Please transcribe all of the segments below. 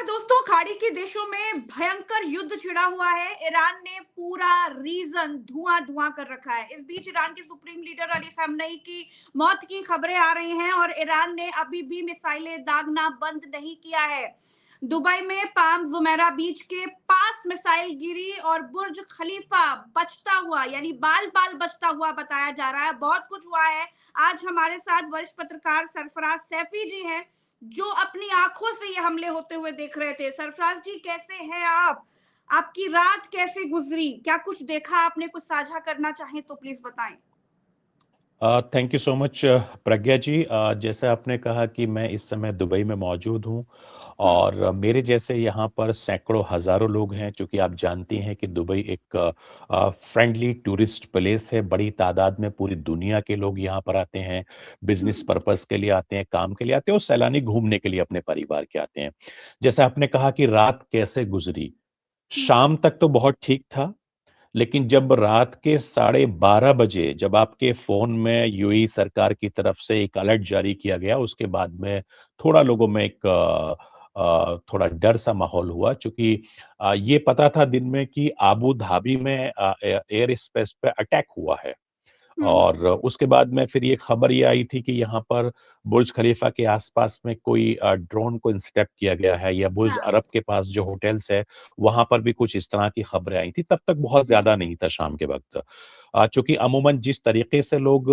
नमस्कार दोस्तों, खाड़ी के देशों में भयंकर युद्ध छिड़ा हुआ है। ईरान ने पूरा रीजन धुआं धुआं कर रखा है। इस बीच ईरान के सुप्रीम लीडर अली खamenei की मौत की खबरें आ रही हैं और ईरान ने अभी भी मिसाइलें दागना बंद नहीं किया है। दुबई में पाम जुमेरा बीच के पास मिसाइल गिरी और बुर्ज खलीफा बचता हुआ यानी बाल बाल बचता हुआ बताया जा रहा है। बहुत कुछ हुआ है। आज हमारे साथ वरिष्ठ पत्रकार सरफराज सैफी जी हैं, जो अपनी आंखों से ये हमले होते हुए देख रहे थे। सरफराज जी, कैसे हैं आप? आपकी रात कैसे गुजरी? क्या कुछ देखा आपने? कुछ साझा करना चाहें तो प्लीज बताएं। थैंक यू सो मच प्रज्ञा जी। जैसे आपने कहा कि मैं इस समय दुबई में मौजूद हूँ हम्म। और मेरे जैसे यहाँ पर सैकड़ों हजारों लोग हैं, क्योंकि आप जानती हैं कि दुबई एक फ्रेंडली टूरिस्ट प्लेस है। बड़ी तादाद में पूरी दुनिया के लोग यहाँ पर आते हैं, बिजनेस हम्म। पर्पस के लिए आते हैं, काम के लिए आते हैं और सैलानी घूमने के लिए अपने परिवार के आते हैं। जैसे आपने कहा कि रात कैसे गुजरी, हम्म। शाम तक तो बहुत ठीक था, लेकिन जब रात के 12:30 बजे जब आपके फोन में यूएई सरकार की तरफ से एक अलर्ट जारी किया गया, उसके बाद में थोड़ा लोगों में एक थोड़ा डर सा माहौल हुआ, क्योंकि ये पता था दिन में कि आबू धाबी में एयर स्पेस पे अटैक हुआ है। हम्म। और उसके बाद में फिर ये खबर ये आई थी कि यहाँ पर बुर्ज खलीफा के आसपास में कोई ड्रोन को इंस्पेक्ट किया गया है, या बुर्ज हाँ। अरब के पास जो होटल्स है वहां पर भी कुछ इस तरह की खबरें आई थी। तब तक बहुत जी। ज्यादा नहीं था शाम के वक्त। चूंकि अमूमन जिस तरीके से लोग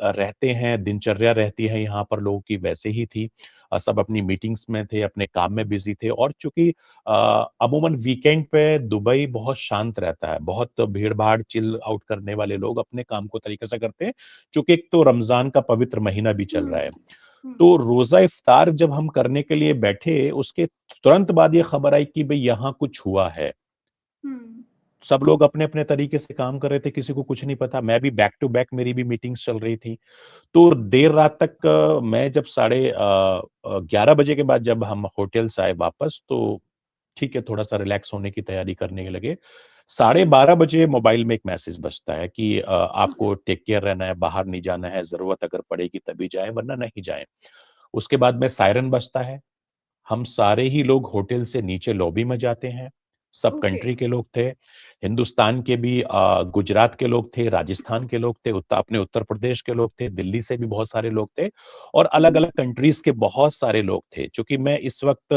रहते हैं, दिनचर्या रहती है यहाँ पर लोगों की, वैसे ही थी। सब अपनी मीटिंग्स में थे, अपने काम में बिजी थे। और चूंकि अमूमन वीकेंड पे दुबई बहुत शांत रहता है, बहुत भीड़ भाड़ चिल आउट करने वाले लोग अपने काम को तरीके से करते हैं, चूंकि एक तो रमजान का पवित्र महीना भी चल हम्म। रहा है। हम्म। तो रोजा इफ्तार जब हम करने के लिए बैठे, उसके तुरंत बाद ये खबर आई कि भाई यहाँ कुछ हुआ है। हम्म। सब लोग अपने अपने तरीके से काम कर रहे थे, किसी को कुछ नहीं पता। मैं भी बैक टू बैक मेरी भी मीटिंग्स चल रही थी। तो देर रात तक मैं जब 11:30 बजे के बाद जब हम होटल से आए वापस, तो ठीक है, थोड़ा सा रिलैक्स होने की तैयारी करने के लगे। 12:30 बजे मोबाइल में एक मैसेज बजता है कि आपको टेक केयर रहना है, बाहर नहीं जाना है, जरूरत अगर पड़ेगी तभी जाए वरना नहीं जाए। उसके बाद में सायरन बजता है। हम सारे ही लोग होटल से नीचे लॉबी में जाते हैं। सब ओके। कंट्री के लोग थे, हिंदुस्तान के भी, गुजरात के लोग थे, राजस्थान के लोग थे, अपने उत्तर प्रदेश के लोग थे, दिल्ली से भी बहुत सारे लोग थे और अलग हम्म। अलग कंट्रीज के बहुत सारे लोग थे। क्योंकि मैं इस वक्त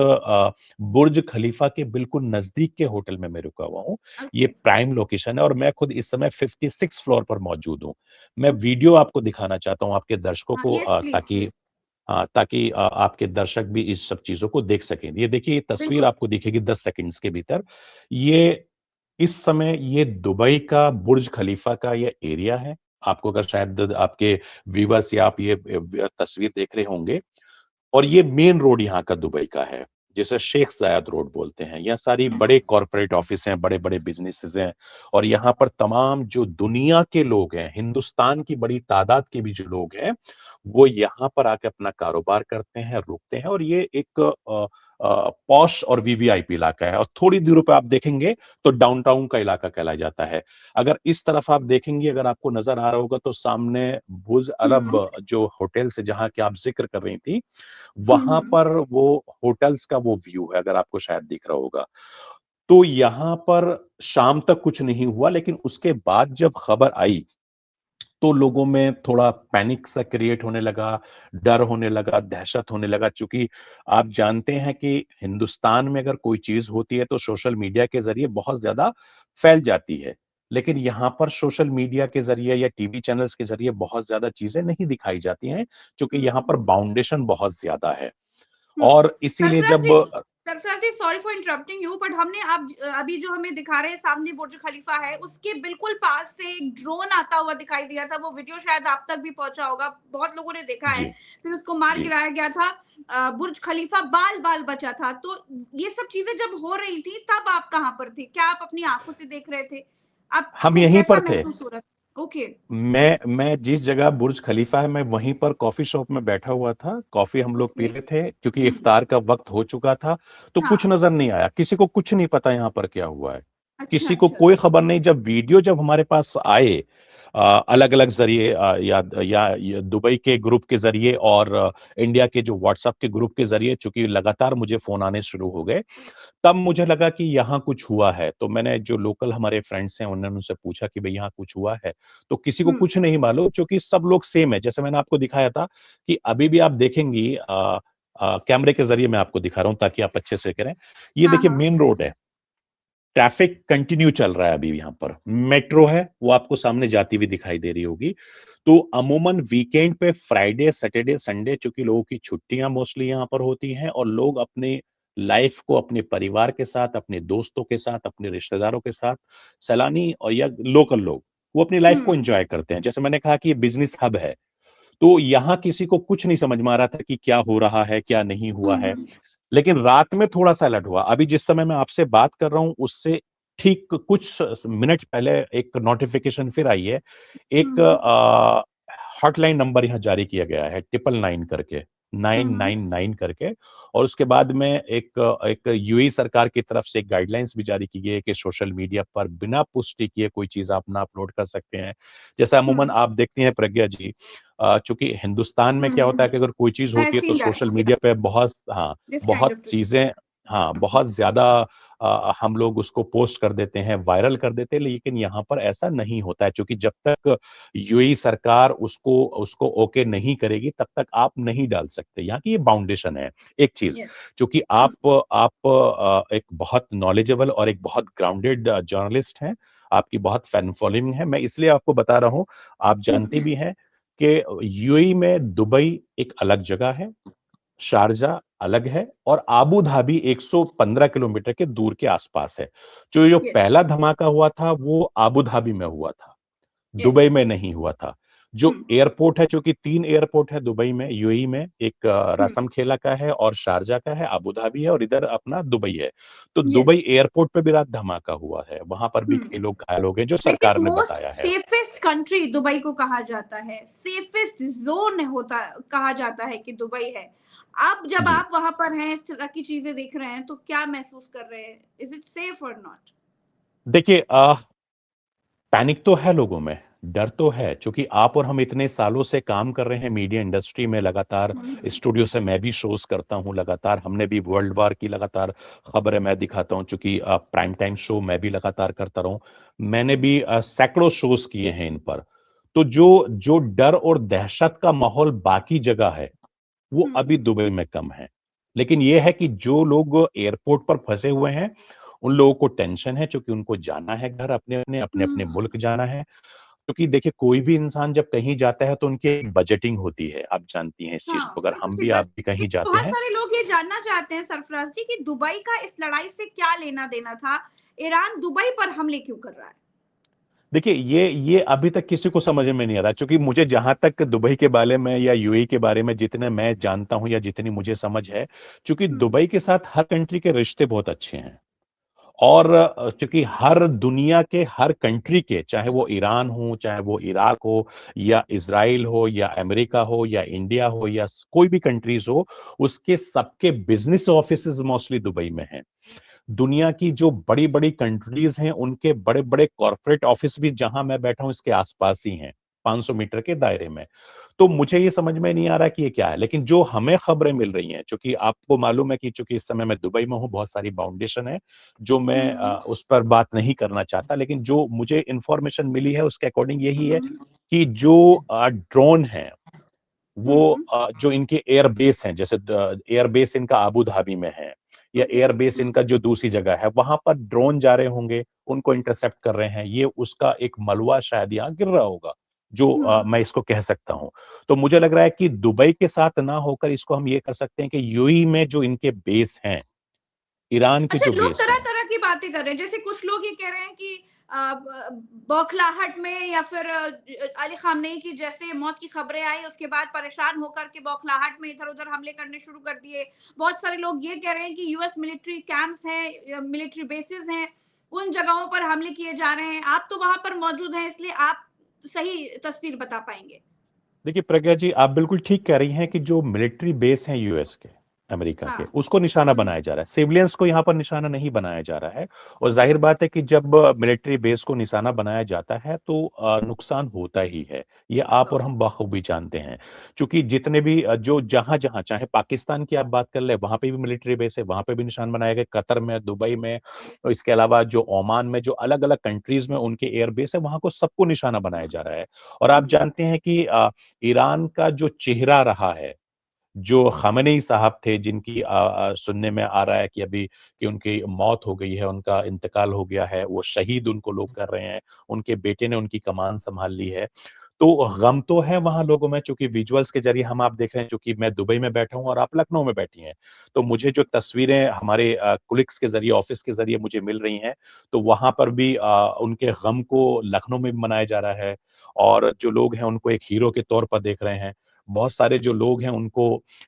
बुर्ज खलीफा के बिल्कुल नजदीक के होटल में मैं रुका हुआ हूँ। ये ओके। प्राइम लोकेशन है और मैं खुद इस समय 56 फ्लोर पर मौजूद हूँ। मैं ओके। वीडियो आपको दिखाना चाहता हूँ आपके दर्शकों हाँ, को, यस प्लीज ताकि प्लीज। आपके दर्शक भी इस सब चीजों को देख सकें। ये देखिए, ये तस्वीर बिल्कुल। आपको दिखेगी 10 सेकंड्स के भीतर। ये इस समय ये दुबई का बुर्ज खलीफा का ये एरिया है। आपको अगर शायद आपके व्यूवर्स या आप ये तस्वीर देख रहे होंगे, और ये मेन रोड यहाँ का दुबई का है, जिसे शेख जायद रोड बोलते हैं। यहाँ सारी बड़े कॉरपोरेट ऑफिस हैं, बड़े बड़े बिजनेसेस हैं। और यहाँ पर तमाम जो दुनिया के लोग हैं, हिंदुस्तान की बड़ी तादाद के भी जो लोग हैं, वो यहाँ पर आके अपना कारोबार करते हैं, रुकते हैं। और ये एक पॉश और वीवीआईपी इलाका है। और थोड़ी दूर पे आप देखेंगे तो डाउनटाउन का इलाका कहलाया जाता है। अगर इस तरफ आप देखेंगे, अगर आपको नजर आ रहा होगा, तो सामने बुर्ज हम्म। अरब जो होटल से जहां की आप जिक्र कर रही थी, वहां हम्म। पर वो होटल्स का वो व्यू है, अगर आपको शायद दिख रहा होगा। तो यहां पर शाम तक कुछ नहीं हुआ, लेकिन उसके बाद जब खबर आई तो लोगों में थोड़ा पैनिक सा क्रिएट होने लगा, डर होने लगा, दहशत होने लगा। चूंकि आप जानते हैं कि हिंदुस्तान में अगर कोई चीज होती है तो सोशल मीडिया के जरिए बहुत ज्यादा फैल जाती है, लेकिन यहाँ पर सोशल मीडिया के जरिए या टीवी चैनल्स के जरिए बहुत ज्यादा चीजें नहीं दिखाई जाती हैं, क्योंकि यहाँ पर हम्म। बाउंडेशन बहुत ज्यादा है। हम्म। और इसीलिए सरफराज जब ji, Sarfaraz ji, sorry for interrupting you, but हमने अब अभी जो हमें दिखा रहे हैं सामने बुर्ज खलीफा है, उसके बिल्कुल पास से एक ड्रोन आता हुआ दिखाई दिया था। वो वीडियो शायद आप तक भी पहुंचा होगा, बहुत लोगों ने देखा है। जी, फिर उसको मार जी, गिराया गया था। बुर्ज खलीफा बाल बाल बचा था। तो ये सब चीजें जब हो रही थी तब आप कहाँ पर थे? क्या आप अपनी आंखों से देख रहे थे? हम आपको यहीं कैसा पर थे। महसूस हो रहा था? ओके। मैं जिस जगह बुर्ज खलीफा है, मैं वहीं पर कॉफी शॉप में बैठा हुआ था। कॉफी हम लोग पी ओके। रहे थे, क्योंकि इफ्तार का वक्त हो चुका था। तो कुछ हाँ। नजर नहीं आया, किसी को कुछ नहीं पता यहाँ पर क्या हुआ है, अच्छा किसी को अच्छा। कोई खबर नहीं। जब वीडियो जब हमारे पास आए, अलग अलग जरिए या दुबई के ग्रुप के जरिए और इंडिया के जो व्हाट्सएप के ग्रुप के जरिए, चूंकि लगातार मुझे फोन आने शुरू हो गए, तब मुझे लगा कि यहाँ कुछ हुआ है। तो मैंने जो लोकल हमारे फ्रेंड्स हैं उन्होंने उनसे पूछा कि भाई यहाँ कुछ हुआ है, तो किसी को हम्म। कुछ नहीं मालूम, क्योंकि सब लोग सेम है। जैसे मैंने आपको दिखाया था कि अभी भी आप देखेंगी, कैमरे के जरिए मैं आपको दिखा रहा हूं ताकि आप अच्छे से करें। ये हाँ देखिए हाँ। मेन रोड है, ट्रैफिक कंटिन्यू चल रहा है अभी। यहाँ पर मेट्रो है, वो आपको सामने जाती हुई दिखाई दे रही होगी। तो अमूमन वीकेंड पे फ्राइडे सैटरडे संडे, चूंकि लोगों की छुट्टियां मोस्टली यहाँ पर होती हैं और लोग अपने लाइफ को अपने परिवार के साथ, अपने दोस्तों के साथ, अपने रिश्तेदारों के साथ, सैलानी और या लोकल लोग, वो अपनी लाइफ को हम्म एंजॉय करते हैं। जैसे मैंने कहा कि ये बिजनेस हब है, तो यहाँ किसी को कुछ नहीं समझ में आ रहा था कि क्या हो रहा है क्या नहीं हुआ है। हम्म लेकिन रात में थोड़ा सा अलर्ट हुआ। अभी जिस समय मैं आपसे बात कर रहा हूं उससे ठीक कुछ मिनट पहले एक नोटिफिकेशन फिर आई है। एक हम्म हॉटलाइन नंबर यहाँ जारी किया गया है, 999 करके, नाइन हम्म नाइन नाइन करके। और उसके बाद में एक यूएई सरकार की तरफ से एक गाइडलाइंस भी जारी की गई है कि सोशल मीडिया पर बिना पुष्टि किए कोई चीज आप ना अपलोड कर सकते हैं। जैसा अमूमन हम्म आप देखती हैं प्रज्ञा जी, चूंकि हिंदुस्तान में क्या होता है कि अगर कोई चीज आई हैव होती है तो सीन सोशल दैट, मीडिया पे बहुत, हाँ, दिस काइंड बहुत ऑफ ट्वीट्स। चीजें, हाँ, बहुत ज्यादा हम लोग उसको पोस्ट कर देते हैं, वायरल कर देते हैं। लेकिन यहाँ पर ऐसा नहीं होता है, क्योंकि जब तक यूएई सरकार उसको उसको ओके नहीं करेगी तब तक आप नहीं डाल सकते। यहाँ की ये बाउंडेशन है। एक चीज, यस। क्योंकि आप एक बहुत नॉलेजेबल और एक बहुत ग्राउंडेड जर्नलिस्ट हैं, आपकी बहुत फैन फॉलोइंग है, मैं इसलिए आपको बता रहा हूँ। आप जानते भी हैं कि यूएई में दुबई एक अलग जगह है, शारजा अलग है, और आबू धाबी 115 किलोमीटर के दूर के आसपास है। जो यस पहला धमाका हुआ था वो आबू धाबी में हुआ था, यस। दुबई में नहीं हुआ था। जो एयरपोर्ट है, क्योंकि 3 एयरपोर्ट है दुबई में, यूएई में, एक रसम खेला का है और शारजा का है, आबू धाबी है और इधर अपना दुबई है। तो यस। दुबई एयरपोर्ट पे भी रात धमाका हुआ है, वहां पर भी कई लोग घायल हो गए, जो सरकार लेकिन ने मोस्ट बताया है। सेफेस्ट कंट्री दुबई को कहा जाता है, सेफेस्ट जोन होता कहा जाता है कि दुबई है। आप जब जी, आप वहां पर हैं, इस तरह की चीजें देख रहे हैं, तो क्या महसूस कर रहे हैं? इज इट सेफ और नॉट? देखिए, पैनिक तो है लोगों में, डर तो है, क्योंकि आप और हम इतने सालों से काम कर रहे हैं मीडिया इंडस्ट्री में, लगातार स्टूडियो से मैं भी शोज करता हूं, लगातार हमने भी वर्ल्ड वार की लगातार खबरें मैं दिखाता हूं, क्योंकि प्राइम टाइम शो मैं भी लगातार करता रहा हूं। मैंने भी सैकड़ों शोज किए हैं इन पर। तो जो जो डर और दहशत का माहौल बाकी जगह है, वो अभी दुबई में कम है। लेकिन ये है कि जो लोग एयरपोर्ट पर फंसे हुए हैं, उन लोगों को टेंशन है, क्योंकि उनको जाना है घर, अपने अपने मुल्क जाना है। क्योंकि देखिए, कोई भी इंसान जब कहीं जाता है तो उनकी एक बजटिंग होती है, आप जानती हैं इस चीज हाँ, को। अगर बिल्कुल हम ठीक भी बात। आप भी कहीं लेकिन जाते बहुत हैं। सारे लोग ये जानना चाहते हैं सरफराज जी कि दुबई का इस लड़ाई से क्या लेना देना था? ईरान दुबई पर हमले क्यों कर रहा है? देखिए, ये अभी तक किसी को समझ में नहीं आ रहा, क्योंकि मुझे जहां तक दुबई के बारे में या यूएई के बारे में जितने मैं जानता हूं या जितनी मुझे समझ है, क्योंकि हम्म दुबई के साथ हर कंट्री के रिश्ते बहुत अच्छे हैं। और चूंकि हर दुनिया के हर कंट्री के, चाहे वो ईरान हो, चाहे वो इराक हो, या इजराइल हो, या अमेरिका हो, या इंडिया हो, या कोई भी कंट्रीज हो, उसके सबके बिजनेस ऑफिसेज मोस्टली दुबई में हैं। दुनिया की जो बड़ी बड़ी कंट्रीज हैं उनके बड़े बड़े कॉरपोरेट ऑफिस भी जहां मैं बैठा हूं इसके आसपास ही हैं, 500 मीटर के दायरे में। तो मुझे ये समझ में नहीं आ रहा कि ये क्या है। लेकिन जो हमें खबरें मिल रही हैं, चूंकि आपको मालूम है कि चूंकि इस समय मैं दुबई में हूं, बहुत सारी बाउंडेशन है जो मैं हम्म उस पर बात नहीं करना चाहता। लेकिन जो मुझे इंफॉर्मेशन मिली है उसके अकॉर्डिंग यही है हम्म कि जो ड्रोन है, वो हम्म। जो इनके एयरबेस हैं, जैसे एयरबेस इनका आबू धाबी में है, या ओके। एयरबेस इनका जो दूसरी जगह है, वहां पर ड्रोन जा रहे होंगे, उनको इंटरसेप्ट कर रहे हैं। ये उसका एक मलबा शायद यहाँ गिर रहा होगा, जो मैं हम्म। इसको कह सकता हूं। तो मुझे लग रहा है कि दुबई के साथ ना होकर इसको हम ये कर सकते हैं कि यूएई में जो इनके बेस हैं, ईरान के अच्छा, जो लोग बेस तरह हैं। तरह की बातें कर रहे हैं, जैसे कुछ लोग ये कह रहे हैं कि बौखलाहट में, या फिर अली खामनेई की जैसे मौत की खबरें आई उसके बाद परेशान होकर के बौखलाहट में इधर उधर हमले करने शुरू कर दिए। बहुत सारे लोग ये कह रहे हैं कि यूएस मिलिट्री कैंप्स हैं, मिलिट्री बेसिस हैं, उन जगहों पर हमले किए जा रहे हैं। आप तो वहां पर मौजूद हैं, इसलिए आप सही तस्वीर बता पाएंगे। देखिए प्रज्ञा जी, आप बिल्कुल ठीक कह रही हैं कि जो मिलिट्री बेस हैं यूएस के, अमेरिका के, हाँ। उसको निशाना बनाया जा रहा है। सिविलियंस को यहाँ पर निशाना नहीं बनाया जा रहा है। और जाहिर बात है कि जब मिलिट्री बेस को निशाना बनाया जाता है तो नुकसान होता ही है। ये आप और हम बखूबी जानते हैं। क्योंकि जितने भी जो जहां जहां, चाहे पाकिस्तान की आप बात कर ले, वहां पे भी मिलिट्री बेस है, वहां पे भी निशान बनाए गए, कतर में, दुबई में, और इसके अलावा जो ओमान में, जो अलग अलग कंट्रीज में उनके एयर बेस है, वहां को सबको निशाना बनाया जा रहा है। और आप जानते हैं कि ईरान का जो चेहरा रहा है, जो खamenei साहब थे, जिनकी सुनने में आ रहा है कि अभी कि उनकी मौत हो गई है, उनका इंतकाल हो गया है, वो शहीद उनको लोग कर रहे हैं, उनके बेटे ने उनकी कमान संभाल ली है। तो गम तो है वहां लोगों में, चूंकि विजुअल्स के जरिए हम आप देख रहे हैं, चूंकि मैं दुबई में बैठा हूं और आप लखनऊ में बैठी हैं, तो मुझे जो तस्वीरें हमारे कुलिक्स के जरिए, ऑफिस के जरिए मुझे मिल रही हैं, तो वहां पर भी उनके गम को लखनऊ में भी मनाया जा रहा है। और जो लोग हैं उनको एक हीरो के तौर पर देख रहे हैं। बहुत सारे जो लोग हैं उनको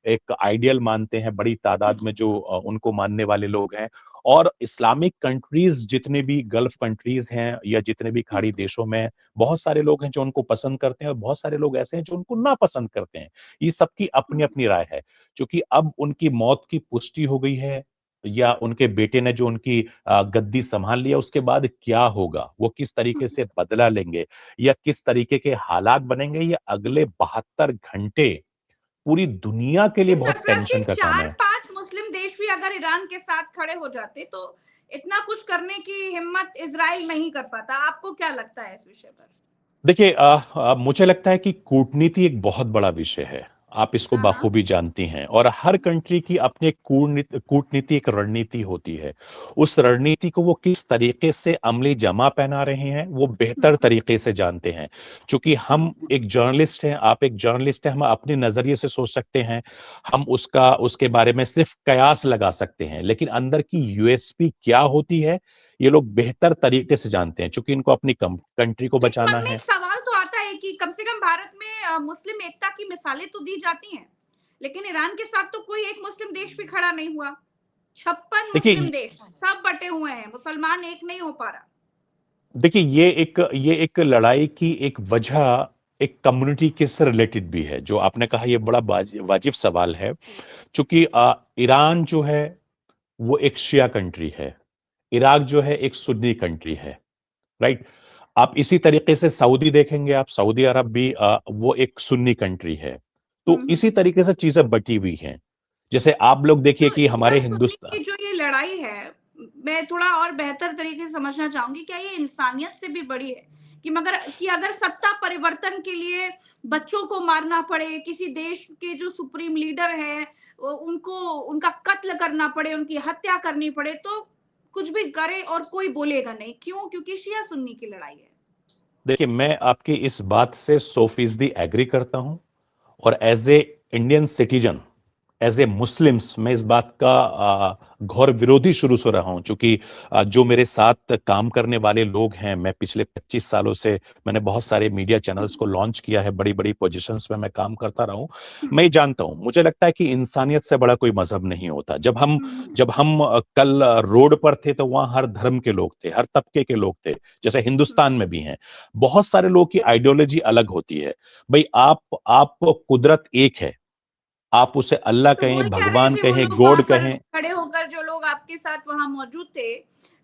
एक आइडियल मानते हैं, बड़ी तादाद में जो उनको मानने वाले लोग हैं। और इस्लामिक कंट्रीज, जितने भी गल्फ कंट्रीज हैं या जितने भी खाड़ी देशों में, बहुत सारे लोग हैं जो उनको पसंद करते हैं, और बहुत सारे लोग ऐसे हैं जो उनको नापसंद करते हैं। ये सबकी अपनी अपनी राय है। क्योंकि अब उनकी मौत की पुष्टि हो गई है, या उनके बेटे ने जो उनकी गद्दी संभाल लिया, उसके बाद क्या होगा, वो किस तरीके से बदला लेंगे, या किस तरीके के हालात बनेंगे, ये अगले 72 घंटे पूरी दुनिया के लिए लेकिन बहुत सरफराज टेंशन सिंह, का काम चार है। पांच मुस्लिम देश भी अगर ईरान के साथ खड़े हो जाते तो इतना कुछ करने की हिम्मत इजराइल नहीं कर पाता। आपको क्या लगता है इस विषय पर? देखिए, मुझे लगता है कि कूटनीति एक बहुत बड़ा विषय है। आप इसको हाँ, हाँ। बखूबी जानती हैं, और हर कंट्री की अपनी एक कूटनीति, एक रणनीति होती है। उस रणनीति को वो किस तरीके से अमली जमा पहना रहे हैं, वो बेहतर तरीके से जानते हैं। क्योंकि हम एक जर्नलिस्ट हैं, आप एक जर्नलिस्ट हैं, हम अपने नजरिए से सोच सकते हैं, हम उसके बारे में सिर्फ कयास लगा सकते हैं, लेकिन अंदर की यूएसपी क्या होती है, ये लोग बेहतर तरीके से जानते हैं, क्योंकि इनको अपनी कंट्री को लेकिन बचाना मन में है। एक सवाल तो आता है कि कम से कम भारत में मुस्लिम एकता की मिसालें तो दी जाती हैं, लेकिन ईरान के साथ तो कोई एक मुस्लिम देश भी खड़ा नहीं हुआ। 56 मुस्लिम देखिए देश सब बटे हुए हैं, मुसलमान एक नहीं हो पा रहा। देखिए ये एक लड़ाई की एक वजह एक कम्युनिटी के से रिलेटेड भी है, जो आपने कहा, ये बड़ा वाजिब सवाल है। चूंकि ईरान जो है वो एक शिया कंट्री है, इराक जो है एक सुन्नी कंट्री है, राइट। आप इसी तरीके से सऊदी देखेंगे, आप सऊदी अरब भी वो एक सुन्नी कंट्री है। तो इसी तरीके से चीजें बटी हुई हैं। जैसे आप लोग देखिए तो कि शिया हमारे सुन्नी हिंदुस्तान, की जो ये लड़ाई है, मैं थोड़ा और बेहतर तरीके से समझना चाहूंगी, क्या ये इंसानियत से भी बड़ी है? कि अगर सत्ता परिवर्तन के लिए बच्चों को मारना पड़े, किसी देश के जो सुप्रीम लीडर है उनको उनका कत्ल करना पड़े, उनकी हत्या करनी पड़े, तो कुछ भी करे और कोई बोलेगा नहीं। क्यों? क्योंकि शिया सुन्नी की लड़ाई है। देखिए मैं आपकी इस बात से 100% एग्री करता हूं। और as a Indian citizen, as a Muslims, मैं इस बात का घोर विरोधी शुरू से रहा हूं। चूंकि जो मेरे साथ काम करने वाले लोग हैं, मैं पिछले 25 सालों से मैंने बहुत सारे मीडिया चैनल्स को लॉन्च किया है, बड़ी बड़ी पोजीशंस में मैं काम करता रहा हूं। मैं ये जानता हूं, मुझे लगता है कि इंसानियत से बड़ा कोई मजहब नहीं होता। जब हम कल रोड पर थे, तो वहां हर धर्म के लोग थे, हर तबके के लोग थे, जैसे हिंदुस्तान में भी हैं। बहुत सारे लोग की आइडियोलॉजी अलग होती है। भाई, आप कुदरत एक है, आप उसे अल्लाह तो कहें, वही कह रहे भगवान थे वो कहें, लोग गॉड वहां पर कहें। खड़े होकर, जो लोग आपके साथ वहां मौजूद थे,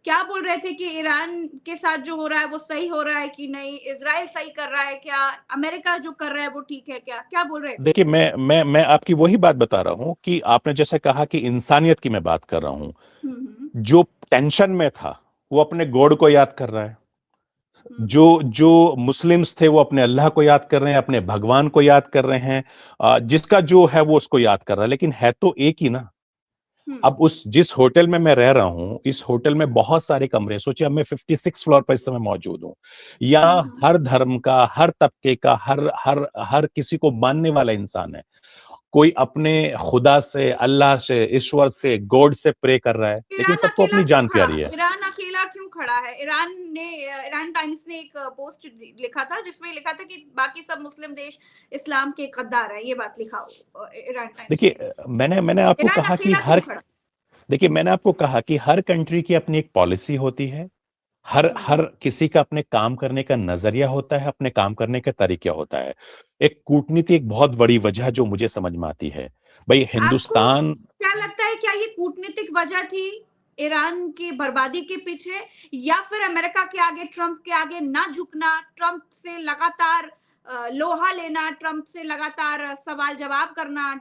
क्या बोल रहे थे कि ईरान के साथ जो हो रहा है वो सही हो रहा है कि नहीं, इजराइल सही कर रहा है क्या, अमेरिका जो कर रहा है वो ठीक है क्या, क्या बोल रहे थे? देखिए मैं आपकी वही बात बता रहा हूं कि आपने जैसे कहा कि इंसानियत की मैं बात कर रहा हूं। हम्म। जो टेंशन में था वो अपने गॉड को याद कर रहा है। जो हम्म। जो मुस्लिम्स थे वो अपने अल्लाह को याद कर रहे हैं, अपने भगवान को याद कर रहे हैं। जिसका जो है वो उसको याद कर रहा है, लेकिन है तो एक ही ना। हम्म। अब उस जिस होटल में मैं रह रहा हूं, इस होटल में बहुत सारे कमरे हैं। सोचिए, अब मैं 56 फ्लोर पर इस समय मौजूद हूं। यहाँ हम्म। हर धर्म का, हर तबके का, हर हर हर किसी को मानने वाला इंसान है। कोई अपने खुदा से, अल्लाह से, ईश्वर से, गॉड से प्रे कर रहा है, लेकिन ईरान सबको अकेला अपनी क्यों जान खड़ा प्यारी है। ईरान अकेला क्यों खड़ा है? ईरान टाइम्स ने एक पोस्ट लिखा था जिसमें लिखा था कि बाकी सब मुस्लिम देश इस्लाम के गद्दार है। ये बात लिखा ईरान टाइम्स ने। देखिए मैंने आपको ईरान कहा कि अकेला क्यों हर खड़ा? देखिए मैंने आपको कहा कि हर कंट्री की अपनी एक पॉलिसी होती है। हर हर हम्म। किसी का अपने काम करने का नजरिया होता है, अपने काम करने का तरीका होता है। एक कूटनीति एक बहुत बड़ी वजह जो मुझे समझ में आती है। भाई आपको हिंदुस्तान, क्या लगता है, क्या ये कूटनीतिक वजह थी ईरान की बर्बादी के पीछे, या फिर अमेरिका के आगे, ट्रंप के आगे ना झुकना, ट्रंप से लगातार लोहा लेना, ट्रंप से लगातार सवाल जवाब करना,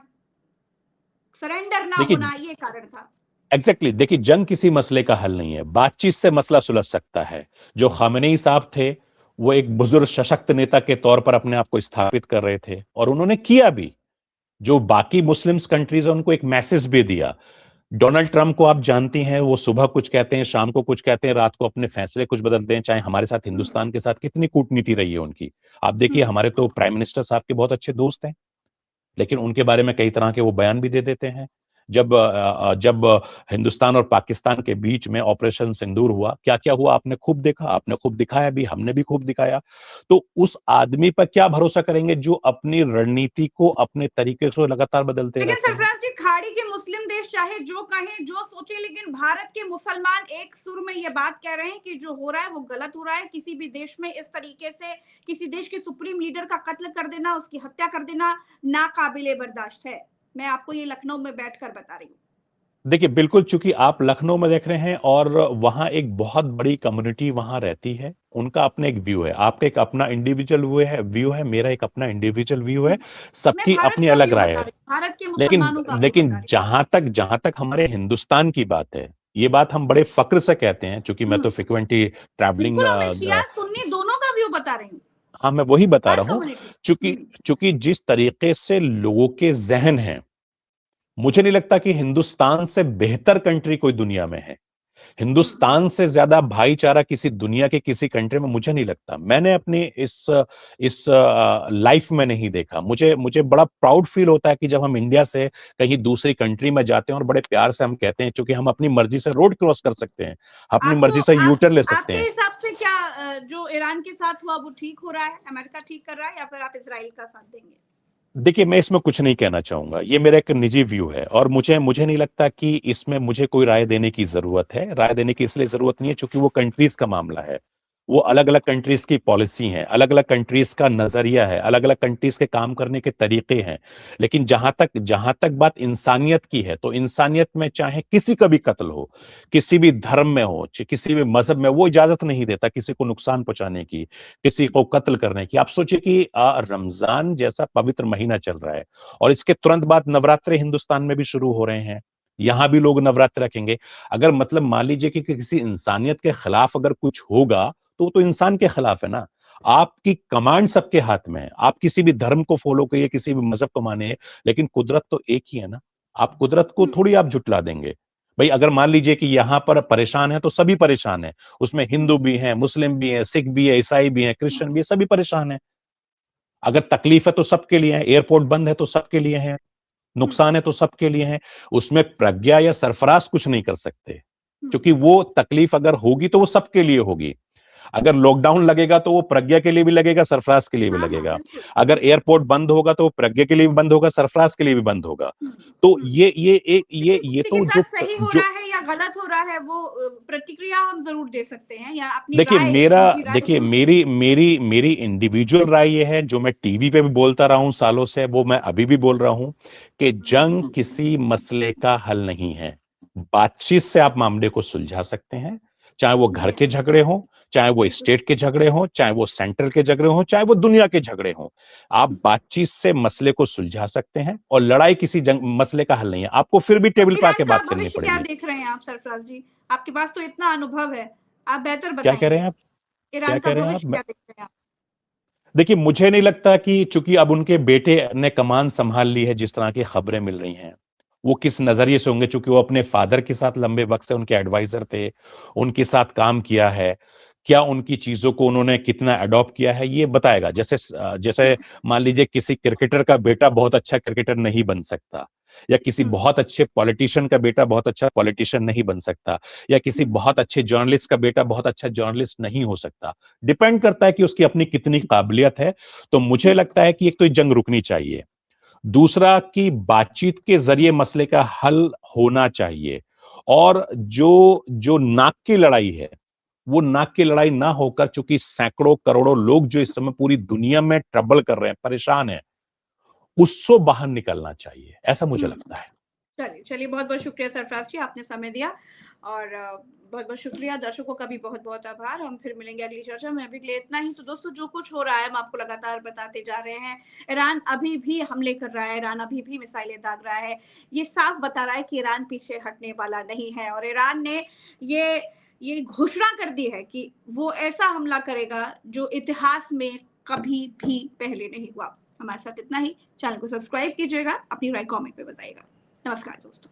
सरेंडर ना देखिए होना, ये कारण था? एग्जैक्टली देखिए, जंग किसी मसले का हल नहीं है, बातचीत से मसला सुलझ सकता है। जो खामेनेई साहब थे, वो एक बुजुर्ग सशक्त नेता के तौर पर अपने आप को स्थापित कर रहे थे, और उन्होंने किया भी। जो बाकी मुस्लिम्स कंट्रीज है, उनको एक मैसेज भी दिया। डोनाल्ड ट्रंप को आप जानती हैं, वो सुबह कुछ कहते हैं, शाम को कुछ कहते हैं, रात को अपने फैसले कुछ बदलते हैं। चाहे हमारे साथ, हिंदुस्तान के साथ कितनी कूटनीति रही है उनकी। आप देखिए, हमारे तो प्राइम मिनिस्टर साहब के बहुत अच्छे दोस्त हैं, लेकिन उनके बारे में कई तरह के वो बयान भी दे देते हैं। जब हिंदुस्तान और पाकिस्तान के बीच में ऑपरेशन सिंदूर हुआ, क्या क्या हुआ आपने खूब देखा, आपने खूब दिखाया भी, हमने भी खूब दिखाया। तो उस आदमी पर क्या भरोसा करेंगे जो अपनी रणनीति को अपने तरीके से लगातार बदलते लेकिन रहते हैं। सरफराज जी, खाड़ी के मुस्लिम देश चाहे जो कहें, जो सोचे, लेकिन भारत के मुसलमान एक सुर में ये बात कह रहे हैं कि जो हो रहा है वो गलत हो रहा है। किसी भी देश में इस तरीके से किसी देश के सुप्रीम लीडर का कत्ल कर देना, उसकी हत्या कर देना, नाकाबिले बर्दाश्त है। मैं आपको ये लखनऊ में बैठकर बता रही हूँ। देखिए बिल्कुल, चूंकि आप लखनऊ में देख रहे हैं और वहां एक बहुत बड़ी कम्युनिटी वहां रहती है, उनका अपना एक व्यू है, आपका एक अपना इंडिविजुअल व्यू है, मेरा एक अपना इंडिविजुअल व्यू है, मैं सबकी भारत अपनी का अलग व्यू राय बता है। रही हूँ, भारत के लेकिन मुसलमानों का व्यू बता लेकिन रही जहां तक हमारे हिंदुस्तान की बात है, ये बात हम बड़े फक्र से कहते हैं, चूंकि मैं हूँ। तो फ्रिक्वेंटली ट्रैवलिंग, बिल्कुल, और मैं शिया सुन्नी दोनों का व्यू बता रही हूँ, हाँ मैं वही बता हर रहा हूं। कम्युनिटी। चूंकि चूंकि जिस तरीके से लोगों के जहन हैं, मुझे नहीं लगता कि हिंदुस्तान से बेहतर कंट्री कोई दुनिया में है। हिंदुस्तान से ज्यादा भाईचारा किसी दुनिया के किसी कंट्री में मुझे नहीं लगता। मैंने अपनी इस लाइफ में नहीं देखा। मुझे मुझे बड़ा प्राउड फील होता है कि जब हम इंडिया से कहीं दूसरी कंट्री में जाते हैं और बड़े प्यार से हम कहते हैं, क्योंकि हम अपनी मर्जी से रोड क्रॉस कर सकते हैं, अपनी आपको मर्जी से यू आप टर्न ले सकते आपके हैं। हिसाब से क्या जो ईरान के साथ हुआ वो ठीक हो रहा है, अमेरिका ठीक कर रहा है, या फिर आप इसराइल का साथ देंगे? देखिए, मैं इसमें कुछ नहीं कहना चाहूंगा, ये मेरा एक निजी व्यू है, और मुझे मुझे नहीं लगता कि इसमें मुझे कोई राय देने की जरूरत है। राय देने की इसलिए जरूरत नहीं है क्योंकि वो कंट्रीज का मामला है। वो अलग अलग कंट्रीज की पॉलिसी है, अलग अलग कंट्रीज का नजरिया है, अलग अलग कंट्रीज के काम करने के तरीके हैं। लेकिन जहां तक बात इंसानियत की है, तो इंसानियत में चाहे किसी का भी कत्ल हो, किसी भी धर्म में हो, किसी भी मजहब में, वो इजाजत नहीं देता किसी को नुकसान पहुंचाने की, किसी को कत्ल करने की। आप सोचिए कि रमजान जैसा पवित्र महीना चल रहा है, और इसके तुरंत बाद नवरात्रे हिंदुस्तान में भी शुरू हो रहे हैं। यहां भी लोग नवरात्र रखेंगे। अगर मतलब मान लीजिए कि किसी इंसानियत के खिलाफ अगर कुछ होगा, तो वो तो इंसान के खिलाफ है ना। आपकी कमांड सबके हाथ में है, आप किसी भी धर्म को फॉलो करिए, किसी भी मजहब को माने, लेकिन कुदरत तो एक ही है ना। आप कुदरत को थोड़ी आप झुटला देंगे। भाई अगर मान लीजिए कि यहां पर परेशान है, तो सभी परेशान है। उसमें हिंदू भी हैं, मुस्लिम भी हैं, सिख भी है, ईसाई भी हैं, क्रिश्चियन भी है, सभी परेशान है। अगर तकलीफ है तो सबके लिए है, एयरपोर्ट बंद है तो सबके लिए है, नुकसान है तो सबके लिए है। उसमें प्रज्ञा या सरफराज कुछ नहीं कर सकते, क्योंकि वो तकलीफ अगर होगी तो वो सबके लिए होगी। अगर लॉकडाउन लगेगा तो वो प्रज्ञा के लिए भी लगेगा, सरफराज के लिए भी हाँ हाँ, लगेगा। बिल्कुल। अगर एयरपोर्ट बंद होगा तो वो प्रज्ञा के लिए भी बंद होगा, सरफराज के लिए भी बंद होगा। तो लेकिन ये किसी के तो साथ जो सही हो जो रहा है या गलत हो रहा है, वो प्रतिक्रिया हम जरूर दे सकते हैं, या अपनी देखिए राय, मेरा निजी राय देखिए जरूर दे मेरी सकते मेरी मेरी इंडिविजुअल राय ये है, जो मैं टीवी पे भी बोलता रहा हूं सालों से, वो मैं अभी भी बोल रहा हूं, कि जंग किसी मसले का हल नहीं है। बातचीत से आप मामले को सुलझा सकते हैं, चाहे वो घर हैं। के झगड़े हों, चाहे वो बिल्कुल। स्टेट के झगड़े हों, चाहे वो सेंट्रल के झगड़े हों, चाहे वो दुनिया के झगड़े हों। आप बातचीत से मसले को सुलझा सकते हैं, और लड़ाई किसी मसले का हल नहीं है। आपको फिर भी तो टेबल पे ईरान आके का बात करनी भविष्य क्या पड़ेगी। देख रहे हैं आप सरफराज जी? आपके पास तो इतना अनुभव है, आप बेहतर क्या कह रहे बताएंगे। हैं आप? क्या ईरान का कह रहे हैं भविष्य आप? क्या देख रहे हैं आप? देखिए मुझे नहीं लगता कि, चूंकि अब उनके बेटे ने कमान संभाल ली है, जिस तरह की खबरें मिल रही हैं, वो किस नजरिए से होंगे, चूंकि वो अपने फादर के साथ लंबे वक्त से उनके एडवाइजर थे, उनके साथ काम किया है। क्या उनकी चीजों को उन्होंने कितना अडॉप्ट किया है, ये बताएगा। जैसे जैसे मान लीजिए किसी क्रिकेटर का बेटा बहुत अच्छा क्रिकेटर नहीं बन सकता, या किसी बहुत अच्छे पॉलिटिशियन का बेटा बहुत अच्छा पॉलिटिशियन नहीं बन सकता, या किसी बहुत अच्छे जर्नलिस्ट का बेटा बहुत अच्छा जर्नलिस्ट नहीं हो सकता। डिपेंड करता है कि उसकी अपनी कितनी काबिलियत है। तो मुझे लगता है कि एक तो ये जंग रुकनी चाहिए, दूसरा कि बातचीत के जरिए मसले का हल होना चाहिए, और जो जो नाक की लड़ाई है, वो नाक की लड़ाई ना होकर, चूंकि सैकड़ों करोड़ों लोग जो इस समय पूरी दुनिया में ट्रबल कर रहे हैं, परेशान हैं, उससे बाहर निकलना चाहिए, ऐसा मुझे लगता है। चलिए चलिए, बहुत बहुत शुक्रिया सरफराज जी, आपने समय दिया। और बहुत बहुत शुक्रिया, दर्शकों का भी बहुत बहुत आभार। हम फिर मिलेंगे अगली चर्चा में, अभी के लिए इतना ही। तो दोस्तों, जो कुछ हो रहा है हम आपको लगातार बताते जा रहे हैं। ईरान अभी भी हमले कर रहा है, ईरान अभी भी मिसाइलें दाग रहा है। ये साफ बता रहा है कि ईरान पीछे हटने वाला नहीं है, और ईरान ने ये घोषणा कर दी है कि वो ऐसा हमला करेगा जो इतिहास में कभी भी पहले नहीं हुआ। हमारे साथ इतना ही। चैनल को सब्सक्राइब कीजिएगा, अपनी राय कमेंट में बताइएगा। नमस्कार दोस्तों।